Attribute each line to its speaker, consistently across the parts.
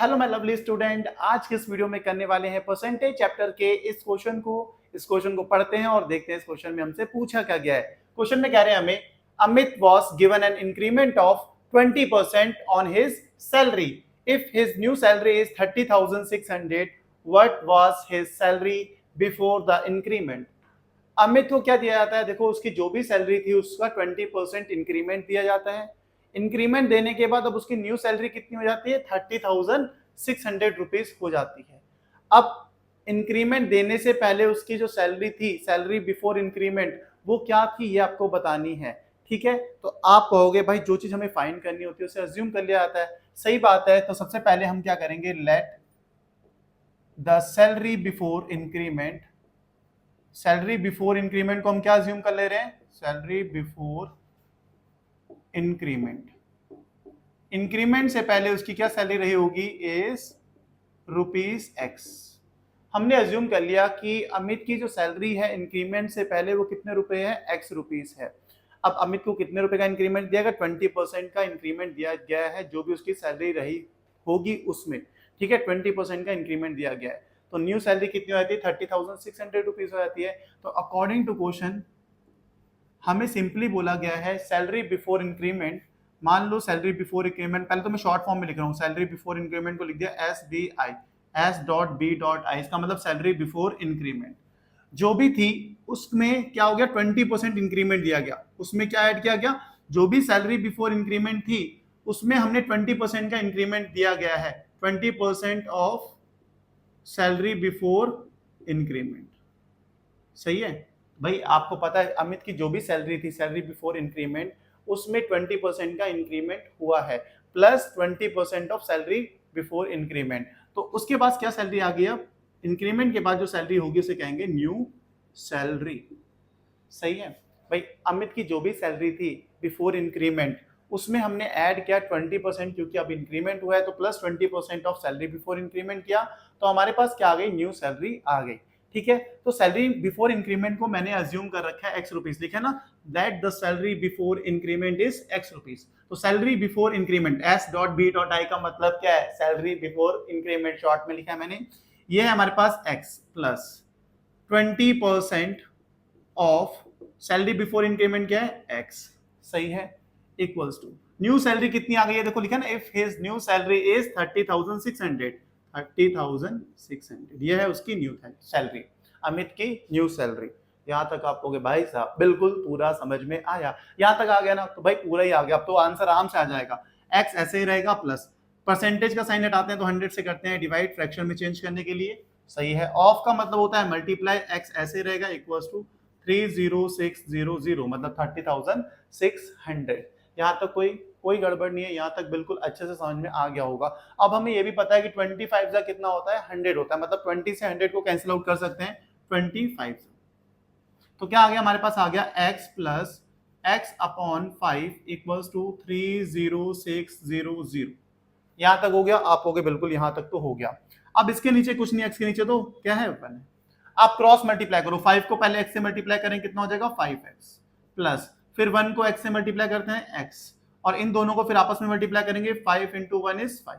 Speaker 1: Hello my lovely student, आज के इस वीडियो में करने वाले हैं परसेंटेज चैप्टर के इस क्वेश्चन को पढ़ते हैं और देखते हैं इस क्वेश्चन में हमसे पूछा क्या गया है। क्वेश्चन में कह रहे हैं हमें Amit was given an increment of 20% on his salary. If his new salary is 30,600, what was his salary before the increment. Amit को क्या दिया जाता है, देखो उसकी जो भी सैलरी थी उसका 20% इंक्रीमेंट दिया जाता है। इंक्रीमेंट देने के बाद अब उसकी न्यू सैलरी कितनी हो जाती है, 30,600 रुपीज हो जाती है। अब इंक्रीमेंट देने से पहले उसकी जो सैलरी थी, सैलरी बिफोर इंक्रीमेंट, वो क्या थी ये आपको बतानी है। ठीक है, तो आप कहोगे भाई जो चीज हमें फाइंड करनी होती है उसे अज्यूम कर लिया जाता है। सही बात है, तो सबसे पहले हम क्या करेंगे, let the salary before increment. Salary before increment को हम क्या अज्यूम कर ले रहे हैं, सैलरी बिफोर इंक्रीमेंट। इंक्रीमेंट से पहले उसकी क्या सैलरी रही होगी, इज रुपीज एक्स। हमने अज्यूम कर लिया कि अमित की जो सैलरी है इंक्रीमेंट से पहले वो कितने रुपए है, एक्स रुपीज है। अब अमित को कितने रुपए का इंक्रीमेंट दिया गया, 20% का इंक्रीमेंट दिया गया है, जो भी उसकी सैलरी रही होगी उसमें। ठीक है, 20% का इंक्रीमेंट दिया गया है, तो न्यू सैलरी कितनी हो जाती है, 30,600 रुपीज हो जाती है। तो अकॉर्डिंग टू क्वेश्चन हमें सिंपली बोला गया है सैलरी बिफोर इंक्रीमेंट। मान लो सैलरी बिफोर इंक्रीमेंट, पहले तो मैं शॉर्ट फॉर्म में लिख रहा हूँ, सैलरी बिफोर इंक्रीमेंट को लिख दिया एस बी आई, S.B.I, इसका मतलब सैलरी बिफोर इंक्रीमेंट जो भी थी उसमें क्या हो गया, 20% इंक्रीमेंट दिया गया। उसमें क्या ऐड किया गया, जो भी सैलरी बिफोर इंक्रीमेंट थी उसमें हमने 20% का इंक्रीमेंट दिया गया है, 20% ऑफ सैलरी बिफोर इंक्रीमेंट। सही है भाई, आपको पता है अमित की जो भी सैलरी थी, सैलरी बिफोर इंक्रीमेंट, उसमें 20% का इंक्रीमेंट हुआ है, plus 20% of salary before increment. तो उसके बाद क्या सैलरी आ गई, अब इंक्रीमेंट के बाद जो सैलरी होगी उसे कहेंगे न्यू सैलरी। सही है भाई, अमित की जो भी सैलरी थी बिफोर इंक्रीमेंट उसमें हमने ऐड किया 20%, क्योंकि अब इंक्रीमेंट हुआ है तो plus 20% of salary before increment किया, तो हमारे पास क्या आ गई, न्यू सैलरी आ गई। ठीक है, तो सैलरी बिफोर इंक्रीमेंट को मैंने अज्यूम कर रखा है एक्स रुपीज, लिखा ना, that the salary before increment is x rupees. तो सैलरी बिफोर इंक्रीमेंट S.B.I का मतलब क्या है, सैलरी बिफोर इंक्रीमेंट शॉर्ट में लिखा है मैंने। ये है हमारे पास X plus 20% of salary before increment क्या है, एक्स। सही है, इक्वल्स टू न्यू सैलरी कितनी आ गई है, देखो लिखा ना, if his new salary is 30,600, 30,600 ये है उसकी न्यू सैलरी, अमित की न्यू सैलरी। यहां तक आप कहोगे भाई साहब बिल्कुल पूरा समझ में आया, यहां तक आ गया ना, तो भाई पूरा ही आ गया। अब तो आंसर आराम से आ जाएगा, एक्स ऐसे ही रहेगा, प्लस परसेंटेज का साइन हटाते हैं तो 100 से करते हैं डिवाइड, फ्रैक्शन में चेंज करने के लिए। सही है, ऑफ का मतलब होता है मल्टीप्लाई, एक्स ऐसे रहेगा इक्वल्स टू 30,600, मतलब 30,600। यहाँ तक कोई गड़बड़ नहीं है, यहाँ तक बिल्कुल अच्छे से समझ में आ गया होगा। अब हमें ये भी पता है कि 25 का कितना होता है, 100 होता है, मतलब 20 से 100 को कैंसिल आउट कर सकते हैं 25 से। तो क्या आ गया हमारे पास, आ गया x plus x upon 5 equals to 30,600। यहां तक हो गया, आप हो गए बिल्कुल, यहां तक तो हो गया। अब इसके नीचे कुछ नहीं, x के नीचे तो क्या है, पहले आप क्रॉस मल्टीप्लाई करो, 5 को पहले x से मल्टीप्लाई करें, कितना हो जाएगा 5x, प्लस फिर 1 को x से मल्टीप्लाई करते हैं x, और इन दोनों को फिर आपस में मल्टीप्लाई करेंगे, 5 इंटू 1 इज 5।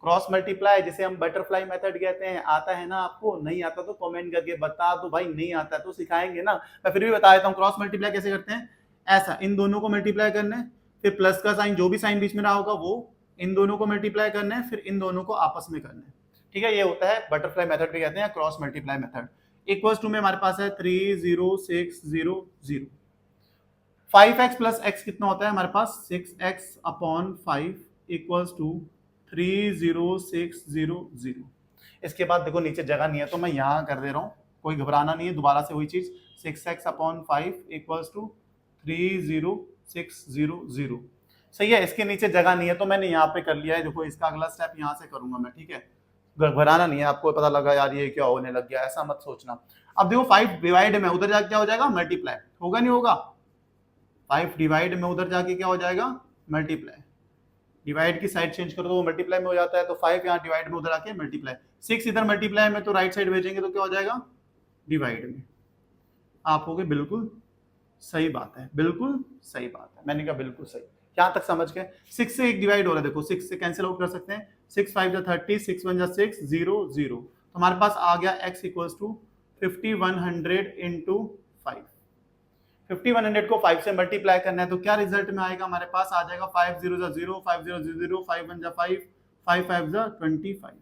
Speaker 1: क्रॉस मल्टीप्लाई जिसे हम बटरफ्लाई मेथड कहते हैं, आता है ना आपको, नहीं आता तो कमेंट करके बता दो भाई, नहीं आता तो सिखाएंगे ना, मैं फिर भी बता देता हूँ। क्रॉस मल्टीप्लाई कैसे करते हैं, ऐसा इन दोनों को मल्टीप्लाई करना है, फिर प्लस का साइन जो भी साइन बीच में रहा होगा वो इन दोनों को मल्टीप्लाई करना है, फिर इन दोनों को आपस में करना है। ठीक है, ये होता है बटरफ्लाई मेथड भी कहते हैं, cross multiply method. Equals to में हमारे पास है 30,600। 5x प्लस x कितना होता है हमारे पास, 6x अपॉन 5 इक्वल्स टू 30,600। इसके बाद देखो नीचे जगह नहीं है तो मैं यहां कर दे रहा हूं, कोई घबराना नहीं है, दोबारा से वही चीज, 6x अपॉन 5 इक्वल्स टू 30,600। सही है, इसके नीचे जगह नहीं है तो मैंने यहाँ पे कर लिया है। देखो इसका अगला स्टेप यहाँ से करूंगा मैं, ठीक है, घबराना नहीं है, आपको पता लगा यार ये क्या होने लग गया, ऐसा मत सोचना। अब देखो 5 डिवाइड में उधर जाके क्या हो जाएगा, मल्टीप्लाई होगा, नहीं होगा, 5 डिवाइड में उधर जाके क्या हो जाएगा, मल्टीप्लाई। डिवाइड की साइड चेंज करो तो वो मल्टीप्लाई में हो जाता है, तो 5 यहाँ डिवाइड में उधर आके मल्टीप्लाई, 6 इधर मल्टीप्लाई में, तो राइट साइड भेजेंगे तो क्या हो जाएगा, डिवाइड में। आप हो गए बिल्कुल सही बात है, बिल्कुल सही बात है, मैंने कहा बिल्कुल सही। यहाँ तक समझ गए। 6 से 1 डिवाइड हो रहा है, देखो 6 से कैंसिल आउट कर सकते हैं, 6 5 जा 30, 6 1 जा 6, 0 0, तो हमारे पास आ गया x इक्वल्स टू 5100 इंटू 5। 5100 को 5 से मल्टीप्लाई करना है तो क्या रिजल्ट में आएगा, हमारे पास आ जाएगा 5 0 जा 0, 5 0 0 0, 5 1 जा 5, 5 5 जा 25।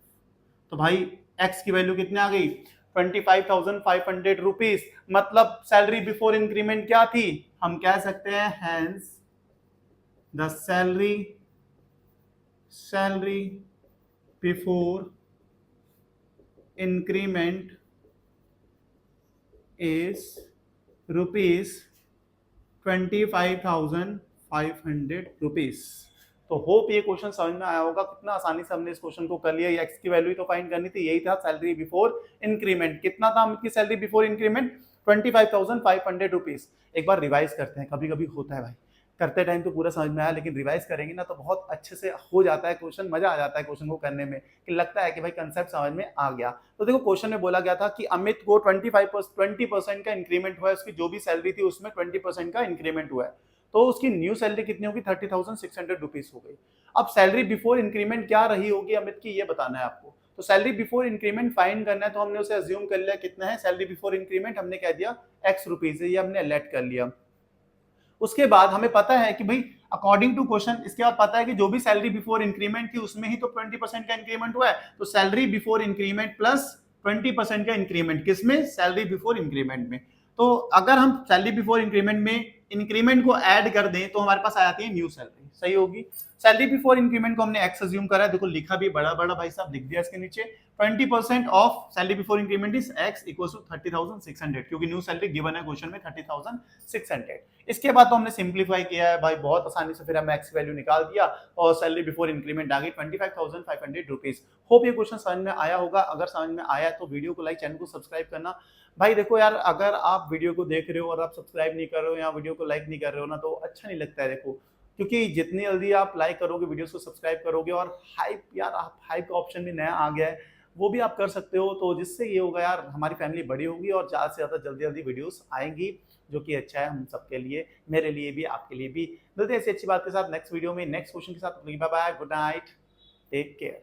Speaker 1: तो भाई x की वैल्यू कितने आ गई, 25,500 रुपीज। मतलब सैलरी बिफोर इंक्रीमेंट क्या थी, हम कह सकते हैं hence the salary before increment is rupees 25,500 rupees. तो होप ये क्वेश्चन समझ में आया होगा, कितना आसानी से हमने इस क्वेश्चन को कर लिया। एक्स की वैल्यू तो फाइंड करनी थी, यही था सैलरी बिफोर इंक्रीमेंट। कितना था अमित की सैलरी बिफोर इंक्रीमेंट, 25,500 रुपीज। एक बार रिवाइज करते हैं, कभी कभी होता है भाई, करते टाइम तो पूरा समझ में आया, लेकिन रिवाइज करेंगे ना तो बहुत अच्छे से हो जाता है क्वेश्चन, मजा आ जाता है क्वेश्चन को करने में, कि लगता है कि भाई कंसेप्ट समझ में आ गया। तो देखो क्वेश्चन में बोला गया था कि अमित को 20% का इंक्रीमेंट हुआ है, उसकी जो भी सैलरी थी उसमें 20% का इंक्रीमेंट हुआ है, तो उसकी न्यू सैलरी कितनी होगी, 30,600 रुपीज हो गई। अब सैलरी बिफोर इंक्रीमेंट क्या रही होगी अमित की, ये बताना है आपको। तो सैलरी बिफोर इंक्रीमेंट फाइंड करना है, तो हमने उसे अज्यूम कर लिया कितना है सैलरी बिफोर इंक्रीमेंट, हमने कह दिया x रुपीज है, ये हमने लेट कर लिया। उसके बाद हमें पता है कि भाई अकॉर्डिंग टू क्वेश्चन, इसके बाद पता है कि जो भी सैलरी बिफोर इंक्रीमेंट थी उसमें ही तो 20% का इंक्रीमेंट हुआ है, तो सैलरी बिफोर इंक्रीमेंट प्लस 20% का इंक्रीमेंट किसमें, सैलरी बिफोर इंक्रीमेंट में। तो अगर हम सैलरी बिफोर इंक्रीमेंट में इंक्रीमेंट को ऐड कर दें तो हमारे पास आ जाती है न्यू सैलरी, सही होगी। सैलरी बिफोर इंक्रीमेंट को हमने एक्स अज्यूम करा है, देखो लिखा भी बड़ा बड़ा भाई साहब लिख दिया इसके नीचे, 20% of salary before increment is x equals to 30,600, क्योंकि न्यू सैलरी गिवन है क्वेश्चन में 30,600। इसके बाद तो हमने सिंप्लीफाई किया है भाई बहुत आसानी से, फिर हमने एक्स वैल्यू निकाल दिया और सैलरी बिफोर इंक्रीमेंट आ गई 25,500 रुपीज। होप ये क्वेश्चन समझ में आया होगा, अगर समझ में आया तो वीडियो को लाइक, चैनल को सब्सक्राइब करना। भाई देखो यार, अगर आप वीडियो को देख रहे हो और आप सब्सक्राइब नहीं कर रहे हो या वीडियो को लाइक नहीं कर रहे हो ना, तो अच्छा नहीं लगता है। देखो क्योंकि जितनी जल्दी आप लाइक करोगे, वीडियोस को सब्सक्राइब करोगे, और हाइप यार, आप हाइप का ऑप्शन भी नया आ गया है, वो भी आप कर सकते हो, तो जिससे ये होगा यार हमारी फैमिली बड़ी होगी और ज़्यादा से ज़्यादा जल्दी जल्दी वीडियोस आएंगी, जो कि अच्छा है हम सबके लिए, मेरे लिए भी, आपके लिए भी। मिलते हैं ऐसी अच्छी बात के साथ नेक्स्ट वीडियो में, नेक्स्ट क्वेश्चन के साथ। Bye bye, good night, take care.